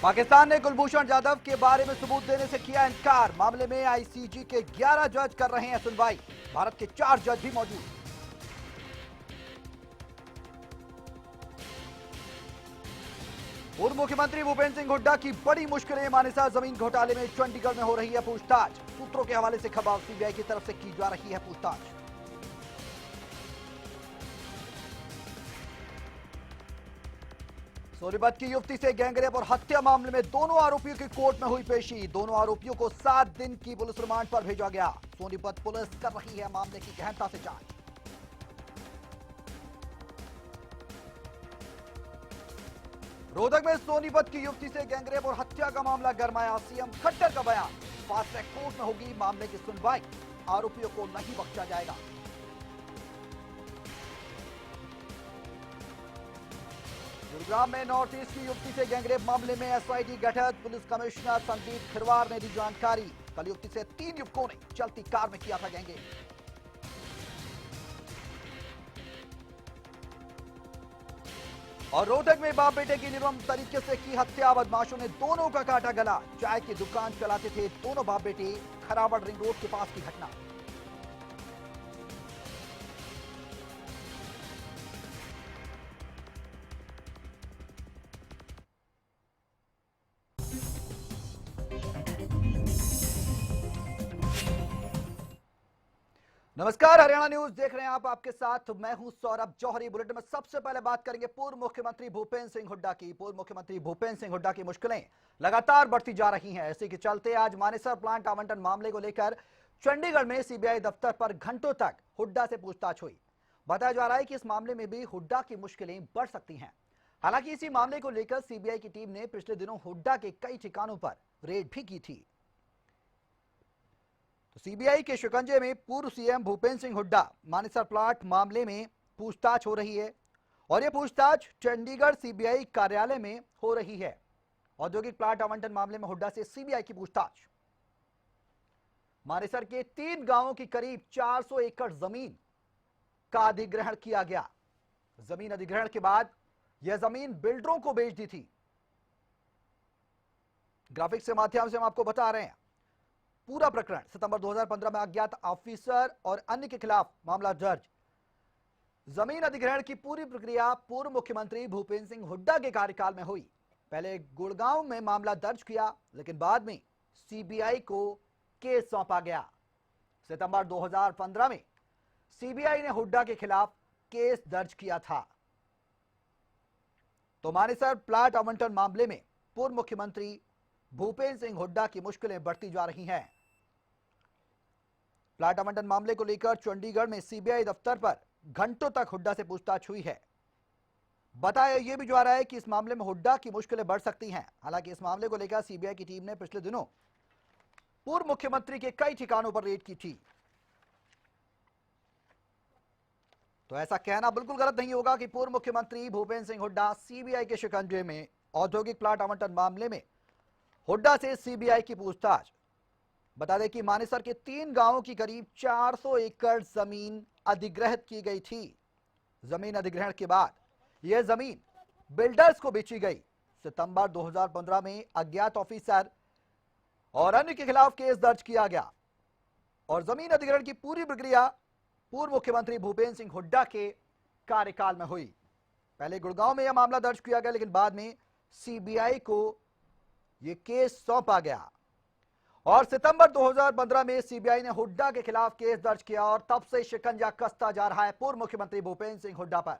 पाकिस्तान ने कुलभूषण जाधव के बारे में सबूत देने से किया इनकार। मामले में आईसीजे के 11 जज कर रहे हैं सुनवाई। भारत के 4 जज भी मौजूद। पूर्व मुख्यमंत्री भूपेंद्र सिंह हुड्डा की बड़ी मुश्किलें। मानेसर जमीन घोटाले में चंडीगढ़ में हो रही है पूछताछ। सूत्रों के हवाले से खबर, सीबीआई की तरफ से की जा रही है पूछताछ। सोनीपत की युवती से गैंगरेप और हत्या मामले में दोनों आरोपियों की कोर्ट में हुई पेशी। दोनों आरोपियों को 7 दिन की पुलिस रिमांड पर भेजा गया। सोनीपत पुलिस कर रही है मामले की गहनता से जांच। रोहतक में सोनीपत की युवती से गैंगरेप और हत्या का मामला गरमाया। सीएम खट्टर का बयान, फास्ट ट्रैक कोर्ट में होगी मामले की सुनवाई। आरोपियों को नहीं बख्शा जाएगा। गुरुग्राम में नॉर्थ ईस्ट की युवती से गैंगरेप मामले में एसआईटी गठित। पुलिस कमिश्नर संदीप खिरवार ने दी जानकारी। कल युवती से 3 युवकों ने चलती कार में किया था गैंगरेप। और रोहतक में बाप बेटे की निर्मम तरीके से की हत्या। बदमाशों ने दोनों का काटा गला। चाय की दुकान चलाते थे दोनों बाप बेटे। खरावड़ रिंग रोड के पास की घटना। नमस्कार, हरियाणा न्यूज देख रहे हैं आप। आपके साथ मैं हूं सौरभ जौहरी। बुलेटिन में सबसे पहले बात करेंगे पूर्व मुख्यमंत्री भूपेंद्र सिंह हुड्डा की। पूर्व मुख्यमंत्री भूपेंद्र सिंह हुड्डा की मुश्किलें लगातार बढ़ती जा रही हैं। इसी के चलते आज मानेसर प्लांट आवंटन मामले को लेकर चंडीगढ़ में सीबीआई दफ्तर पर घंटों तक हुड्डा से पूछताछ हुई। बताया जा रहा है कि इस मामले में भी हुड्डा की मुश्किलें बढ़ सकती हैं। हालांकि इसी मामले को लेकर सीबीआई की टीम ने पिछले दिनों हुड्डा के कई ठिकानों पर रेड भी की थी। तो सीबीआई के शिकंजे में पूर्व सीएम भूपेंद्र सिंह हुड्डा मानेसर प्लांट मामले में पूछताछ हो रही है। और यह पूछताछ चंडीगढ़ सीबीआई कार्यालय में हो रही है। औद्योगिक प्लांट आवंटन मामले में हुड्डा से सीबीआई की पूछताछ। मानेसर के 3 गांवों की करीब 400 एकड़ जमीन का अधिग्रहण किया गया। जमीन अधिग्रहण के बाद यह जमीन बिल्डरों को बेच दी थी। ग्राफिक्स के माध्यम से हम आपको बता रहे हैं पूरा प्रकरण। सितंबर 2015 में अज्ञात ऑफिसर और अन्य के खिलाफ मामला दर्ज। जमीन अधिग्रहण की पूरी प्रक्रिया पूर्व मुख्यमंत्री भूपेंद्र सिंह हुड्डा के कार्यकाल में हुई। पहले गुड़गांव में मामला दर्ज किया, लेकिन बाद में सीबीआई को केस सौंपा गया। सितंबर 2015 में सीबीआई ने हुड्डा के खिलाफ केस दर्ज किया था। तो मानेसर प्लांट आवंटन मामले में पूर्व मुख्यमंत्री भूपेंद्र सिंह हुड्डा की मुश्किलें बढ़ती जा रही हैं। प्लांट आवंटन मामले को लेकर चंडीगढ़ में सीबीआई दफ्तर पर घंटों तक हुड्डा से पूछताछ हुई है। बताया यह भी जा रहा है कि इस मामले में हुड्डा की मुश्किलें बढ़ सकती हैं। हालांकि इस मामले को लेकर सीबीआई की टीम ने पिछले दिनों पूर्व मुख्यमंत्री के कई ठिकानों पर रेड की थी। तो ऐसा कहना बिल्कुल गलत नहीं होगा कि पूर्व मुख्यमंत्री भूपेंद्र सिंह हुड्डा सीबीआई के शिकंजे में। औद्योगिक प्लांट आवंटन मामले में हुड्डा से सीबीआई की पूछताछ। बता दें कि मानेसर के 3 गांवों की करीब 400 एकड़ जमीन अधिग्रहित की गई थी। जमीन अधिग्रहण के बाद यह जमीन बिल्डर्स को बेची गई। सितंबर 2015 में अज्ञात ऑफिसर और अन्य के खिलाफ केस दर्ज किया गया और जमीन अधिग्रहण की पूरी प्रक्रिया पूर्व मुख्यमंत्री भूपेंद्र सिंह हुड्डा के कार्यकाल में हुई। पहले गुड़गांव में यह मामला दर्ज किया गया, लेकिन बाद में सीबीआई को यह केस सौंपा गया और सितंबर 2015 में सीबीआई ने हुड्डा के खिलाफ केस दर्ज किया और तब से शिकंजा कसता जा रहा है पूर्व मुख्यमंत्री भूपेंद्र सिंह हुड्डा पर।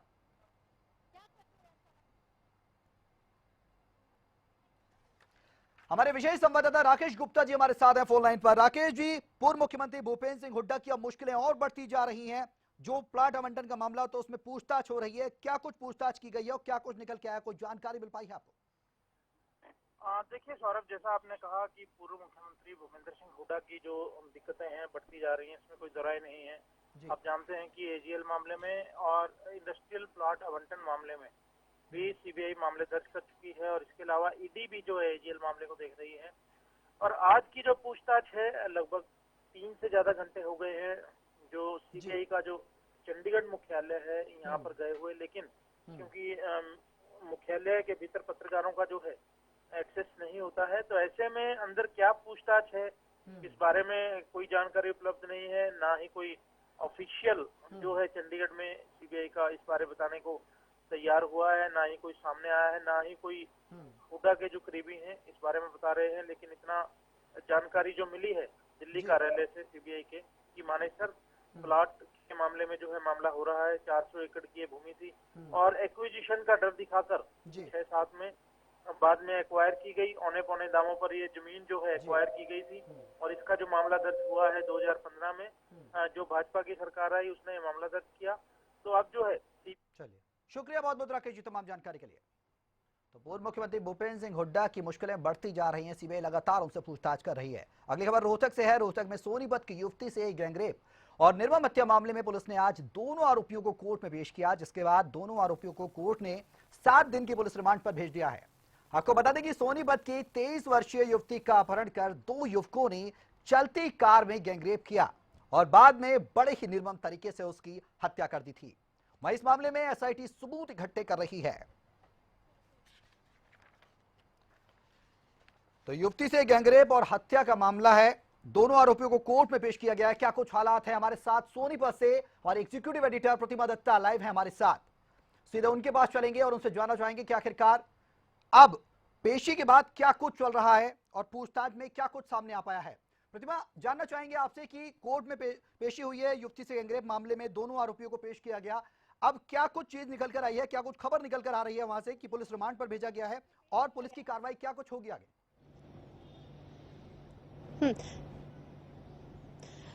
हमारे विशेष संवाददाता राकेश गुप्ता जी हमारे साथ हैं फोन लाइन पर। राकेश जी, पूर्व मुख्यमंत्री भूपेंद्र सिंह हुड्डा की अब मुश्किलें और बढ़ती जा रही हैं। जो प्लाट आवंटन का मामला तो उसमें पूछताछ हो रही है, क्या कुछ पूछताछ की गई है और क्या कुछ निकल के आया, कोई जानकारी मिल पाई है आपको? देखिए सौरभ, जैसा आपने कहा कि पूर्व मुख्यमंत्री भूपेंद्र सिंह हुड्डा की जो दिक्कतें हैं बढ़ती जा रही हैं, इसमें कोई जराए नहीं है। आप जानते हैं कि एजीएल मामले में और इंडस्ट्रियल प्लॉट आवंटन मामले में भी सीबीआई मामले दर्ज कर चुकी है और इसके अलावा ईडी भी जो है एजीएल मामले को देख रही है। और आज की जो पूछताछ है, लगभग 3 से ज्यादा घंटे हो गए हैं जो सीबीआई का जो चंडीगढ़ मुख्यालय है यहाँ पर गए हुए, लेकिन क्योंकि मुख्यालय के भीतर पत्रकारों का जो है एक्सेस नहीं होता है। तो ऐसे में अंदर क्या पूछताछ है इस बारे में कोई जानकारी उपलब्ध नहीं है, ना ही कोई ऑफिशियल जो है चंडीगढ़ में सीबीआई का इस बारे बताने को तैयार हुआ है, ना ही कोई सामने आया है, ना ही कोई हुड्डा के जो करीबी हैं इस बारे में बता रहे हैं। लेकिन इतना जानकारी जो मिली है दिल्ली कार्यालय से सीबीआई के कि मानेसर प्लॉट के मामले में जो है मामला हो रहा है, 400 एकड़ की ये भूमि थी और एक्विजिशन का डर दिखाकर 6-7 में बाद में एक्वायर की गई, औने पौने दामों पर ये जमीन जो है एक्वायर की गई थी। और इसका जो मामला दर्ज हुआ है 2015 में, जो भाजपा की सरकार आई उसने ये मामला दर्ज किया। तो अब जो है चलिए, शुक्रिया बहुत बहुत राकेश जी तमाम जानकारी के लिए। तो पूर्व मुख्यमंत्री भूपेंद्र सिंह हुड्डा की मुश्किलें बढ़ती जा रही हैं, सीबीआई लगातार उनसे पूछताछ कर रही है। अगली खबर रोहतक से है। रोहतक में सोनीपत की युवती से गैंगरेप और निर्मम हत्या मामले में पुलिस ने आज दोनों आरोपियों को कोर्ट में पेश किया, जिसके बाद दोनों आरोपियों को कोर्ट ने 7 दिन की पुलिस रिमांड पर भेज दिया है। आपको बता दें कि सोनीपत की 23 वर्षीय युवती का अपहरण कर 2 युवकों ने चलती कार में गैंगरेप किया और बाद में बड़े ही निर्मम तरीके से उसकी हत्या कर दी थी। वहीं इस मामले में एसआईटी सबूत इकट्ठे कर रही है। तो युवती से गैंगरेप और हत्या का मामला है, दोनों आरोपियों को कोर्ट में पेश किया गया है। क्या कुछ हालात है, हमारे साथ सोनीपत से और एग्जीक्यूटिव एडिटर प्रतिमा दत्ता लाइव है हमारे साथ। सीधे उनके पास चलेंगे और उनसे जानना चाहेंगे कि आखिरकार अब पेशी के बाद क्या कुछ चल रहा है और पूछताछ में क्या कुछ सामने आ पाया है। प्रतिमा, जानना चाहेंगे आपसे कि कोर्ट में पेशी हुई है, युवती से गैंगरेप मामले में दोनों आरोपियों को पेश किया गया। अब क्या कुछ चीज निकल कर आई है, क्या कुछ खबर निकल कर आ रही है वहां से कि पुलिस रिमांड पर भेजा गया है और पुलिस की कार्रवाई क्या कुछ होगी आगे?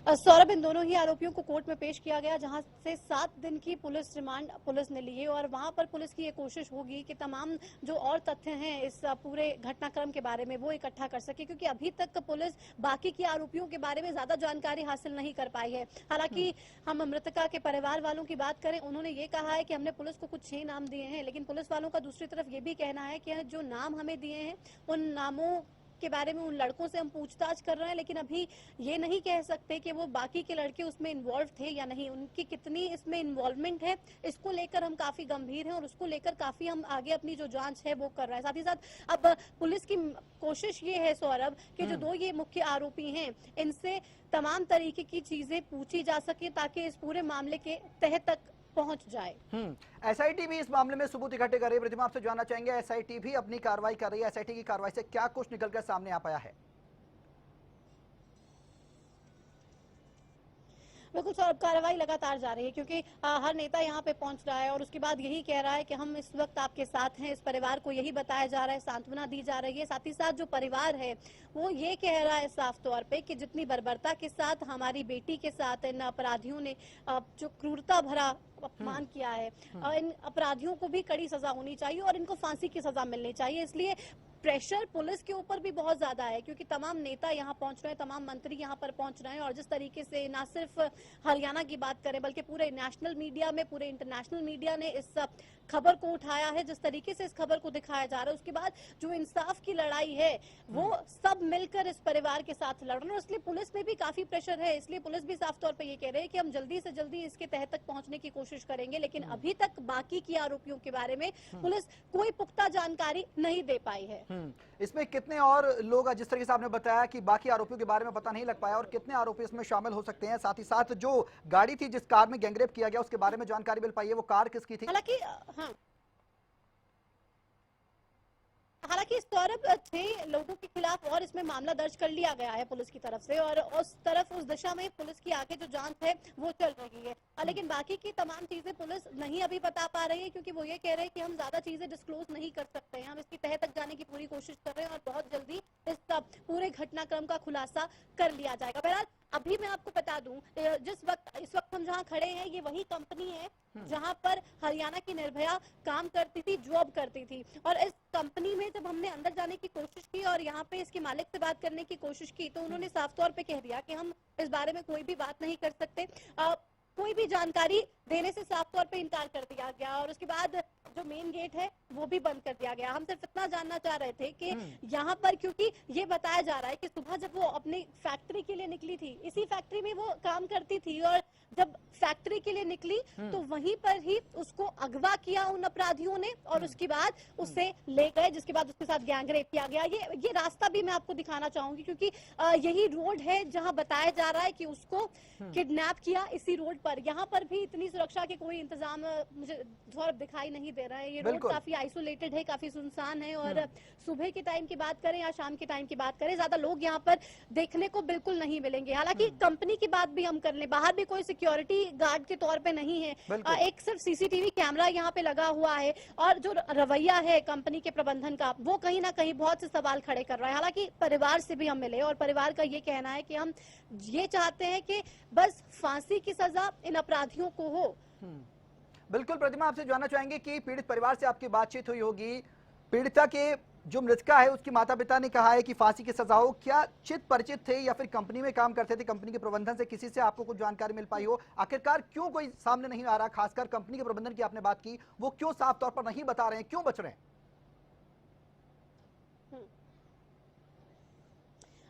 सौरभ, इन दोनों ही आरोपियों को कोर्ट में पेश किया गया, जहां से 7 दिन की पुलिस रिमांड पुलिस ने ली है और वहां पर पुलिस की ये कोशिश होगी कि तमाम जो और तथ्य हैं इस पूरे घटनाक्रम के बारे में वो इकट्ठा कर सके, क्योंकि अभी तक पुलिस बाकी के आरोपियों के बारे में ज्यादा जानकारी हासिल नहीं कर पाई है। हालांकि हम मृतका के परिवार वालों की बात करें, उन्होंने ये कहा है कि हमने पुलिस को कुछ 6 नाम दिए हैं, लेकिन पुलिस वालों का दूसरी तरफ ये भी कहना है कि जो नाम हमें दिए हैं उन नामों के बारे में उन लड़कों से हम पूछताछ कर रहे हैं, लेकिन अभी ये नहीं कह सकते कि वो बाकी के लड़के उसमें इन्वॉल्व थे या नहीं, उनकी कितनी इसमें इन्वॉल्वमेंट है, इसको लेकर हम काफी गंभीर हैं और उसको लेकर काफी हम आगे अपनी जो जांच है वो कर रहे हैं। साथ ही साथ अब पुलिस की कोशिश ये है सौरभ कि जो 2 ये मुख्य आरोपी हैं इनसे तमाम तरीके की चीजें पूछी जा सके ताकि इस पूरे मामले के तह तक पहुंच जाए। एसआईटी भी इस मामले में सबूत इकट्ठे कर रही है। प्रतिमा, आपसे जानना चाहेंगे, एसआईटी भी अपनी कार्रवाई कर रही है, एसआईटी की कार्रवाई से क्या कुछ निकलकर सामने आ पाया है? बिल्कुल सर, कार्रवाई लगातार जारी है क्योंकि हर नेता यहाँ पे पहुंच रहा है और उसके बाद यही कह रहा है कि हम इस वक्त आपके साथ हैं। इस परिवार को यही बताया जा रहा है, सांत्वना दी जा रही है। साथ ही साथ जो परिवार है वो ये कह रहा है साफ तौर पे कि जितनी बर्बरता के साथ हमारी बेटी के साथ इन अपराधियों ने जो क्रूरता भरा अपमान किया है, इन अपराधियों को भी कड़ी सजा होनी चाहिए और इनको फांसी की सजा मिलनी चाहिए। इसलिए प्रेशर पुलिस के ऊपर भी बहुत ज्यादा है क्योंकि तमाम नेता यहाँ पहुंच रहे हैं, तमाम मंत्री यहाँ पर पहुंच रहे हैं और जिस तरीके से ना सिर्फ हरियाणा की बात करें बल्कि पूरे नेशनल मीडिया में, पूरे इंटरनेशनल मीडिया ने इस खबर को उठाया है, जिस तरीके से इस खबर को दिखाया जा रहा है, उसके बाद जो इंसाफ की लड़ाई है वो सब मिलकर इस परिवार के साथ लड़ रहे हैं। इसलिए पुलिस में भी काफी प्रेशर है। इसलिए पुलिस भी साफ तौर पर ये कह रहे हैं कि हम जल्दी से जल्दी इसके तह तक पहुंचने की कोशिश करेंगे, लेकिन अभी तक बाकी की आरोपियों के बारे में पुलिस कोई पुख्ता जानकारी नहीं दे पाई है। इसमें कितने और लोग, जिस तरीके से आपने बताया कि बाकी आरोपियों के बारे में पता नहीं लग पाया, और कितने आरोपी इसमें शामिल हो सकते हैं? साथ ही साथ जो गाड़ी थी जिस कार में गैंगरेप किया गया उसके बारे में जानकारी मिल पाई है, वो कार किसकी थी? हालांकि सौरभ 6 लोगों के खिलाफ और इसमें मामला दर्ज कर लिया गया है पुलिस की तरफ से और उस दिशा में पुलिस की आगे जो जांच है वो चल रही है, लेकिन बाकी की तमाम चीजें पुलिस नहीं अभी बता पा रही है क्योंकि वो ये कह रहे हैं कि हम ज्यादा चीजें डिस्क्लोज नहीं कर सकते हैं। हम इसकी तह तक जाने की पूरी कोशिश कर रहे हैं और बहुत जल्दी इस पूरे घटनाक्रम का खुलासा कर लिया जाएगा। बहरहाल अभी मैं आपको बता दूं, इस वक्त हम जहां खड़े हैं ये वही कंपनी है जहां पर हरियाणा की निर्भया काम करती थी, जॉब करती थी, और इस कंपनी में जब हमने अंदर जाने की कोशिश की और यहाँ पे इसके मालिक से बात करने की कोशिश की तो उन्होंने साफ तौर पे कह दिया कि हम इस बारे में कोई भी बात नहीं कर सकते, कोई भी जानकारी देने से साफ तौर पे इनकार कर दिया गया और उसके बाद जो मेन गेट है वो भी बंद कर दिया गया। हम सिर्फ इतना जानना चाह रहे थे कि यहाँ पर, क्योंकि ये बताया जा रहा है कि सुबह जब वो अपनी फैक्ट्री के लिए निकली थी, इसी फैक्ट्री में वो काम करती थी और जब फैक्ट्री के लिए निकली तो वहीं पर ही उसको अगवा किया उन अपराधियों ने और उसके बाद उससे ले गए, जिसके बाद उसके साथ गैंगरेप किया गया। ये रास्ता भी मैं आपको दिखाना चाहूंगी क्योंकि यही रोड है जहां बताया जा रहा है कि उसको किडनैप किया। इसी रोड पर यहाँ पर भी इतनी सुरक्षा के कोई इंतजाम मुझे थोड़ा दिखाई नहीं दे रहा है। ये रोड काफी आइसोलेटेड है, काफी सुनसान है और सुबह के टाइम की बात करें या शाम के टाइम की बात करें, ज्यादा लोग यहाँ पर देखने को बिल्कुल नहीं मिलेंगे। हालांकि कंपनी की बात भी हम कर लें, बाहर भी कोई सिक्योरिटी गार्ड के तौर पे नहीं है, एक सिर्फ सीसीटीवी कैमरा यहाँ पे लगा हुआ है और जो रवैया है कंपनी के प्रबंधन का वो कहीं ना कहीं बहुत से सवाल खड़े कर रहा है। हालांकि परिवार से भी हम मिले और परिवार का ये कहना है कि हम ये चाहते हैं कि बस फांसी की सजा इन अपराधियों को हो। बिल्कुल प्रतिमा, आपसे जानना चाहेंगे कि पीड़ित परिवार से आपकी बातचीत हुई होगी, पीड़िता के जो मृतका है उसके माता पिता ने कहा है कि फांसी की सजा हो, क्या चित परिचित थे या फिर कंपनी में काम करते थे, कंपनी के प्रबंधन से किसी से आपको कुछ जानकारी मिल पाई हो? आखिरकार क्यों कोई सामने नहीं आ रहा, खासकर कंपनी के प्रबंधन की आपने बात की, वो क्यों साफ तौर पर नहीं बता रहे हैं, क्यों बच रहे हैं?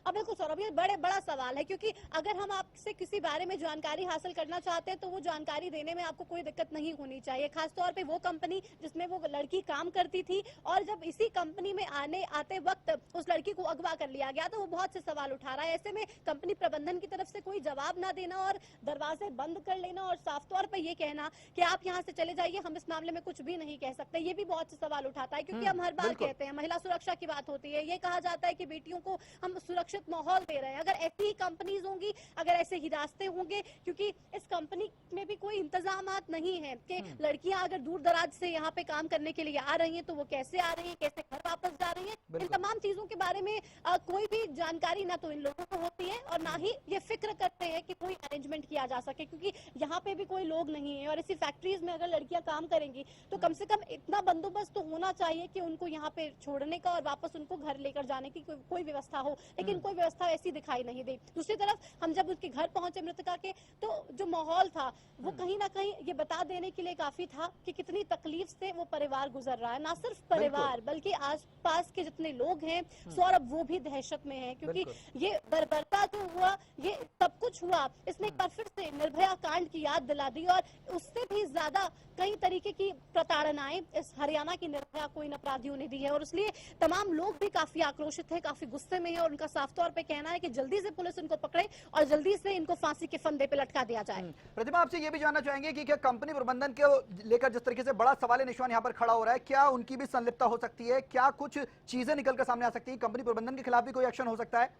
अब बिल्कुल सौरभ, ये बड़ा सवाल है क्योंकि अगर हम आपसे किसी बारे में जानकारी हासिल करना चाहते हैं तो वो जानकारी देने में आपको कोई दिक्कत नहीं होनी चाहिए, खासतौर पे वो कंपनी जिसमें वो लड़की काम करती थी और जब इसी कंपनी में आते वक्त उस लड़की को अगवा कर लिया गया तो वो बहुत से सवाल उठा रहा है। ऐसे में कंपनी प्रबंधन की तरफ से कोई जवाब ना देना और दरवाजे बंद कर लेना और साफ तौर पर ये कहना कि आप यहाँ से चले जाइए, हम इस मामले में कुछ भी नहीं कह सकते, ये भी बहुत से सवाल उठाता है। क्योंकि हम हर बार कहते हैं महिला सुरक्षा की बात होती है, ये कहा जाता है कि बेटियों को हम सुरक्षित माहौल दे रहे हैं। अगर ऐसी ही कंपनीज होंगी, अगर ऐसे ही रास्ते होंगे, क्योंकि इस कंपनी में भी कोई इंतजामात नहीं है कि लड़कियां अगर दूर दराज से यहाँ पे काम करने के लिए आ रही हैं तो वो कैसे आ रही हैं, कैसे घर वापस जा रही हैं, इन तमाम चीजों के बारे में कोई भी जानकारी ना तो इन लोगों को होती है और ना ही ये फिक्र करते हैं कि कोई अरेंजमेंट किया जा सके, क्योंकि यहाँ पे भी कोई लोग नहीं है और इसी फैक्ट्रीज में अगर लड़कियां काम करेंगी तो कम से कम इतना बंदोबस्त तो होना चाहिए कि उनको यहाँ पे छोड़ने का और वापस उनको घर लेकर जाने की कोई व्यवस्था हो, लेकिन कोई व्यवस्था ऐसी दिखाई नहीं दी। दूसरी तरफ हम जब उसके घर पहुंचे मृतका के तो जो माहौल था वो कहीं ना कहीं ये बता देने के लिए काफी था कि कितनी तकलीफ से वो परिवार गुजर रहा है। ना सिर्फ परिवार बल्कि आसपास के जितने लोग हैं सौरभ वो भी दहशत में हैं, क्योंकि ये बर्बरता जो हुआ, ये सब कुछ हुआ, इसने एक बार फिर से निर्भया कांड की याद दिला दी और उससे भी ज्यादा कई तरीके की प्रताड़नाएं इस हरियाणा की निर्भया को इन अपराधियों ने दी है और इसलिए तमाम लोग भी काफी आक्रोशित है, काफी गुस्से में है और उनका साफ तौर पे कहना है कि जल्दी से पुलिस इनको पकड़े और जल्दी से इनको फांसी के फंदे पे लटका दिया जाए। प्रतिमा, आपसे ये भी जानना चाहेंगे कि क्या कंपनी प्रबंधन के लेकर जिस तरीके से बड़ा सवाल निशान यहाँ पर खड़ा हो रहा है, क्या उनकी भी संलिप्तता हो सकती है, क्या कुछ चीजें निकलकर सामने आ सकती है, कंपनी प्रबंधन के खिलाफ भी कोई एक्शन हो सकता है?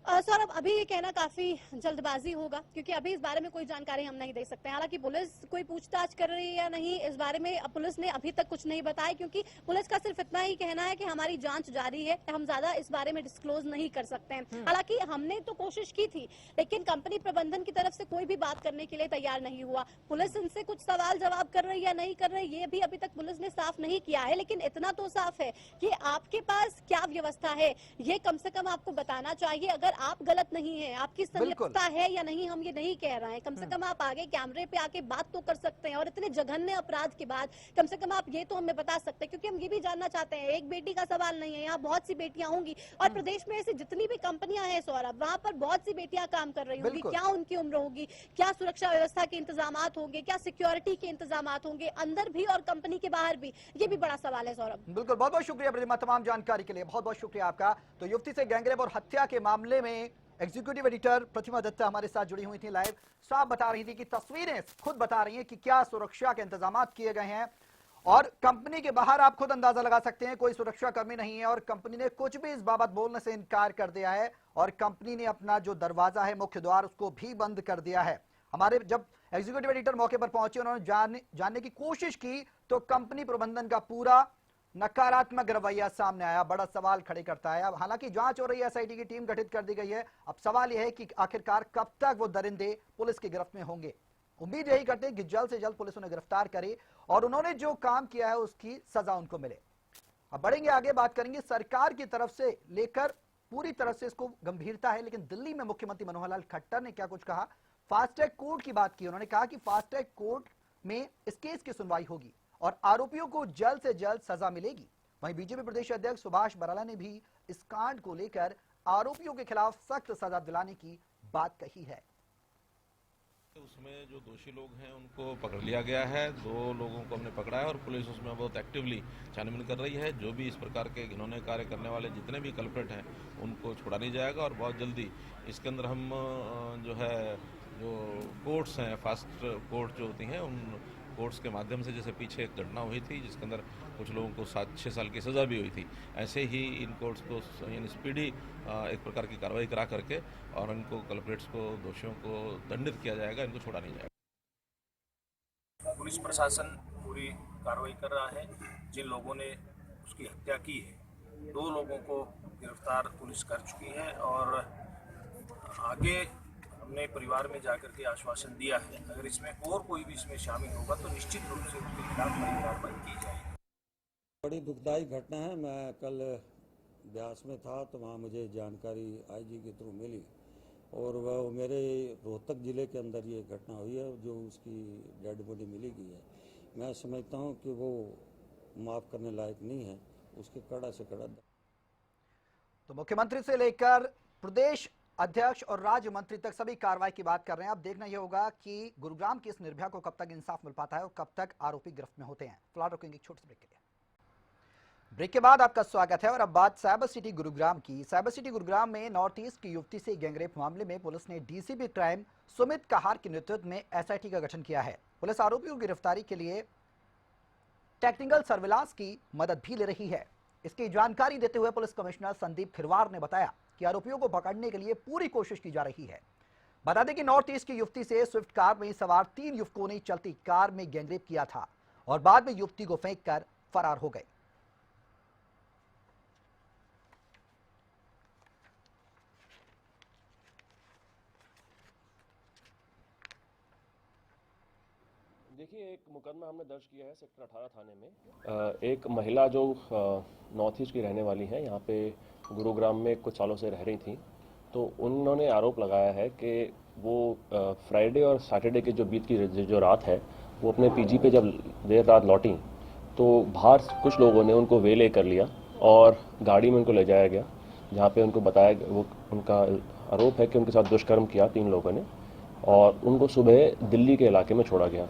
सौरभ, अभी ये कहना काफी जल्दबाजी होगा क्योंकि अभी इस बारे में कोई जानकारी हम नहीं दे सकते। हालांकि पुलिस कोई पूछताछ कर रही है या नहीं इस बारे में पुलिस ने अभी तक कुछ नहीं बताया, क्योंकि पुलिस का सिर्फ इतना ही कहना है कि हमारी जांच जारी है, हम ज्यादा इस बारे में डिस्क्लोज नहीं कर सकते हैं। हालांकि हमने तो कोशिश की थी लेकिन कंपनी प्रबंधन की तरफ से कोई भी बात करने के लिए तैयार नहीं हुआ। पुलिस इनसे कुछ सवाल जवाब कर रही है या नहीं कर रही ये भी अभी तक पुलिस ने साफ नहीं किया है, लेकिन इतना तो साफ है कि आपके पास क्या व्यवस्था है ये कम से कम आपको बताना चाहिए। अगर आप गलत नहीं है, आपकी संलिप्तता है या नहीं, हम ये नहीं कह रहे हैं, कम से कम आप आगे कैमरे पे आके बात तो कर सकते हैं और इतने जघन्य अपराध के बाद कम से कम आप ये तो हमें बता सकते हैं, क्योंकि हम ये भी जानना चाहते हैं, एक बेटी का सवाल नहीं है, यहाँ बहुत सी बेटियां होंगी और प्रदेश में ऐसी जितनी भी कंपनियां हैं सौरभ, वहाँ पर बहुत सी बेटियां काम कर रही होंगी, क्या उनकी उम्र होगी, क्या सुरक्षा व्यवस्था के इंतजाम होंगे, क्या सिक्योरिटी के इंतजाम होंगे अंदर भी और कंपनी के बाहर भी, ये भी बड़ा सवाल है सौरभ। बिल्कुल, बहुत बहुत शुक्रिया प्रतिमा तमाम जानकारी के लिए, बहुत बहुत शुक्रिया आपका। तो युवती से गैंगरेप और हत्या के मामले में एग्जीक्यूटिव एडिटर प्रतिमा दत्ता हमारे साथ जुड़ी हुई थी लाइव, साफ बता रही थी कि तस्वीरें खुद बता रही हैं कि क्या सुरक्षा के इंतजाम किए गए हैं और कंपनी के बाहर आप खुद अंदाजा लगा सकते हैं कोई सुरक्षा कर्मी नहीं है और कंपनी ने कुछ भी इस बाबत बोलने से इनकार कर दिया है और कंपनी ने अपना जो दरवाजा है मुख्य द्वार उसको भी बंद कर दिया है। हमारे जब एग्जीक्यूटिव एडिटर मौके पर पहुंचे उन्होंने जानने की कोशिश की तो कंपनी प्रबंधन का पूरा नकारात्मक रवैया सामने आया, बड़ा सवाल खड़े करता है। अब हालांकि जांच हो रही है, एसआईटी की टीम गठित कर दी गई है, अब सवाल यह है कि आखिरकार कब तक वो दरिंदे पुलिस की गिरफ्त में होंगे। उम्मीद यही करते हैं कि जल्द से जल्द पुलिस उन्हें गिरफ्तार करे और उन्होंने जो काम किया है उसकी सजा उनको मिले। अब बढ़ेंगे आगे, बात करेंगे सरकार की तरफ से लेकर पूरी तरह से इसको गंभीरता है, लेकिन दिल्ली में मुख्यमंत्री मनोहर लाल खट्टर ने क्या कुछ कहा, फास्ट ट्रैक कोर्ट की बात की। उन्होंने कहा कि फास्ट ट्रैक कोर्ट में इस केस की सुनवाई होगी और आरोपियों को जल्द से जल्द सजा मिलेगी। वहीं बीजेपी प्रदेश अध्यक्ष सुभाष बराला ने भी इस कांड को लेकर आरोपियों के खिलाफ सख्त सजा दिलाने की बात कही है। उसमें जो दोषी लोग हैं उनको पकड़ लिया गया है, 2 लोगों को हमने पकड़ा है और पुलिस उसमें बहुत एक्टिवली छानबीन कर रही है। जो भी इस प्रकार के घिनौने कार्य करने वाले जितने भी कल्प्रेट हैं उनको छोड़ा नहीं जाएगा और बहुत जल्दी इसके अंदर हम जो कोर्ट्स हैं, फास्ट कोर्ट जो होती हैं, उन कोर्ट्स के माध्यम से, जैसे पीछे एक घटना हुई थी जिसके अंदर कुछ लोगों को 7-6 साल की सजा भी हुई थी, ऐसे ही इन कोर्ट्स को यानी स्पीडी एक प्रकार की कार्रवाई करा करके और इनको कल्प्रेट्स को, दोषियों को दंडित किया जाएगा, इनको छोड़ा नहीं जाएगा। पुलिस प्रशासन पूरी कार्रवाई कर रहा है। जिन लोगों ने उसकी हत्या की है, 2 लोगों को गिरफ्तार पुलिस कर चुकी है और आगे हमने परिवार में जाकर के आश्वासन दिया है, अगर इसमें और कोई भी इसमें शामिल होगा तो निश्चित रूप से उसके खिलाफ कड़ी कार्रवाई की जाएगी। बड़ी दुखदायी घटना है। मैं कल ब्यास में था तो वहाँ मुझे जानकारी आईजी के थ्रू मिली और वह मेरे रोहतक ज़िले के अंदर ये घटना हुई है जो उसकी डेड बॉडी मिली गई है। मैं समझता हूँ कि वो माफ़ करने लायक नहीं है, उसके कड़ा से कड़ा। तो मुख्यमंत्री से लेकर प्रदेश अध्यक्ष और राज्य मंत्री तक सभी कार्रवाई की बात कर रहे हैं। अब देखना यह होगा कि गुरुग्राम की इस निर्भया को कब तक इंसाफ मिल पाता है और कब तक आरोपी गिरफ्त में होते हैं। फिलहाल रुकेंगे एक छोटे ब्रेक के लिए। ब्रेक के बाद आपका स्वागत है और अब बात साइबर सिटी गुरुग्राम की। साइबर सिटी गुरुग्राम में नॉर्थ ईस्ट की युवती से गैंगरेप मामले में पुलिस ने डीसीपी क्राइम सुमित कहार के नेतृत्व में एसआईटी का गठन किया है। पुलिस आरोपियों की गिरफ्तारी के लिए टेक्निकल सर्विलांस की मदद भी ले रही है। इसकी जानकारी देते हुए पुलिस कमिश्नर संदीप खिरवार ने बताया कि आरोपियों को पकड़ने के लिए पूरी कोशिश की जा रही है। बता दें कि नॉर्थ ईस्ट की युवती से स्विफ्ट कार में सवार 3 युवकों ने चलती कार में गैंगरेप किया था और बाद में युवती को फेंककर फरार हो गए। देखिए, एक मुकदमा हमने दर्ज किया है सेक्टर 18 थाने में। एक महिला जो नॉर्थ ईस्ट की रहने वाली है, यहाँ पे गुरुग्राम में कुछ सालों से रह रही थी, तो उन्होंने आरोप लगाया है कि वो फ्राइडे और सैटरडे के जो बीच की जो रात है, वो अपने पीजी पे जब देर रात लौटी तो बाहर कुछ लोगों ने उनको वेले कर लिया और गाड़ी में उनको ले जाया गया, जहाँ पे उनको बताया, वो उनका आरोप है कि उनके साथ दुष्कर्म किया 3 लोगों ने और उनको सुबह दिल्ली के इलाके में छोड़ा गया।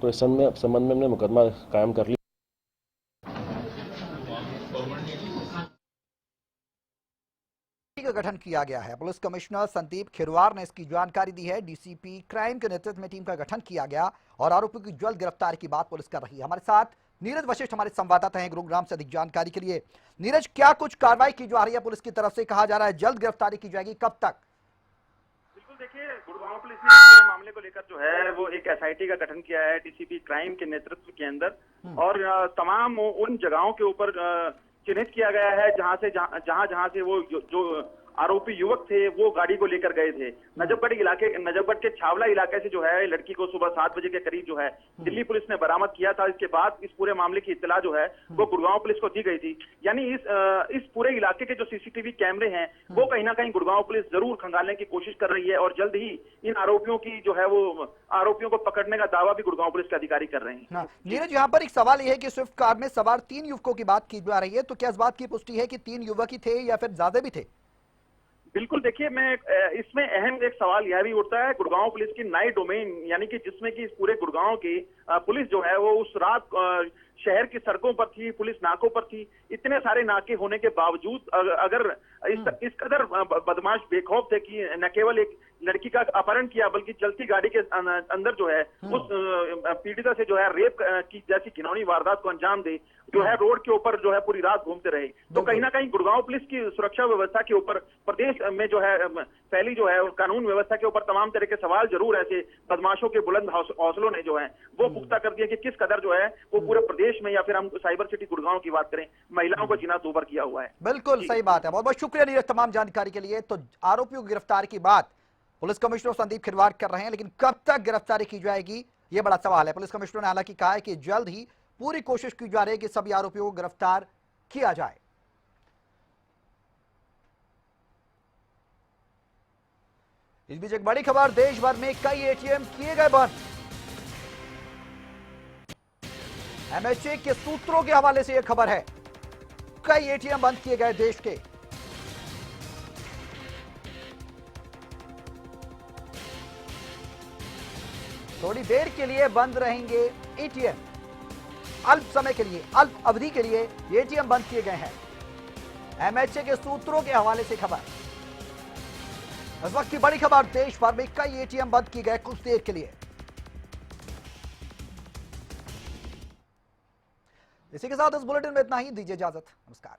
तो इस संबंध में हमने मुकदमा कायम कर लिया। का गठन किया गया है। पुलिस कमिश्नर संदीप खिरवार ने इसकी जानकारी दी है। डीसीपी क्राइम के नेतृत्व में टीम का गठन किया गया और आरोपियों की जल्द गिरफ्तारी की बात पुलिस कर रही है। हमारे साथ नीरज वशिष्ठ हमारे संवाददाता हैं गुरुग्राम से अधिक जानकारी के लिए। नीरज, क्या कुछ कार्रवाई की जा रही है पुलिस की तरफ से? कहा जा रहा है जल्द गिरफ्तारी की जाएगी, कब तक? बिल्कुल, देखिए, गुरुग्राम पुलिस ने पूरे मामले को लेकर जो है वो एक एसआईटी का गठन किया है डीसीपी क्राइम के नेतृत्व के अंदर और तमाम उन जगहों के ऊपर चिन्हित किया गया है जहां से वो जो आरोपी युवक थे वो गाड़ी को लेकर गए थे। नजफगढ़ के छावला इलाके से जो है लड़की को सुबह 7 बजे के करीब जो है दिल्ली पुलिस ने बरामद किया था। इसके बाद इस पूरे मामले की इत्तला जो है वो गुड़गांव पुलिस को दी गई थी। यानी इस पूरे इलाके के जो सीसीटीवी कैमरे हैं वो कहीं ना कहीं गुड़गांव पुलिस जरूर खंगालने की कोशिश कर रही है और जल्द ही इन आरोपियों की जो है वो आरोपियों को पकड़ने का दावा भी गुड़गांव पुलिस के अधिकारी कर रहे हैं। नीरज, यहाँ पर एक सवाल यह है कि स्विफ्ट कार में सवार 3 युवकों की बात की जा रही है, तो क्या इस बात की पुष्टि है कि 3 युवक ही थे या फिर ज्यादा भी थे? बिल्कुल, देखिए, मैं इसमें अहम एक सवाल यह भी उठता है गुड़गांव पुलिस की नाइट डोमेन, यानी कि जिसमें कि इस पूरे गुड़गांव की पुलिस जो है वो उस रात शहर की सड़कों पर थी, पुलिस नाकों पर थी। इतने सारे नाके होने के बावजूद अगर इस कदर बदमाश बेखौफ थे कि न केवल एक लड़की का अपहरण किया बल्कि चलती गाड़ी के अंदर जो है उस पीड़िता से जो है रेप की जैसी घिनौनी वारदात को अंजाम दे, जो है रोड के ऊपर जो है पूरी रात घूमते रहे। तो कहीं ना कहीं गुड़गांव पुलिस की सुरक्षा व्यवस्था के ऊपर प्रदेश में जो है फैली जो है कानून व्यवस्था के ऊपर तमाम तरह के सवाल जरूर ऐसे बदमाशों के बुलंद हौसलों ने जो है वो पुख्ता कर दिया कि किस कदर जो है वो पूरे प्रदेश में या फिर हम साइबर सिटी गुड़गांव की बात करें महिलाओं को जीना दूभर किया हुआ है। बिल्कुल सही बात है। बहुत बहुत शुक्रिया नीरज तमाम जानकारी के लिए। तो आरोपियों की गिरफ्तारी की बात पुलिस कमिश्नर संदीप खिरवार कर रहे हैं, लेकिन कब तक गिरफ्तारी की जाएगी ये बड़ा सवाल है। पुलिस कमिश्नर ने हालांकि कहा है कि जल्द ही पूरी कोशिश की जा रही है कि सभी आरोपियों को गिरफ्तार किया जाए। इस बीच एक बड़ी खबर, देश भर में कई एटीएम किए गए बंद। एमएचए के सूत्रों के हवाले से यह खबर है, कई एटीएम बंद किए गए देश के। थोड़ी देर के लिए बंद रहेंगे एटीएम। अल्प समय के लिए, अल्प अवधि के लिए एटीएम बंद किए गए हैं। एमएचए के सूत्रों के हवाले से खबर। इस वक्त की बड़ी खबर, देश भर में कई एटीएम बंद किए गए कुछ देर के लिए। इसी के साथ इस बुलेटिन में इतना ही। दीजिए इजाजत, नमस्कार।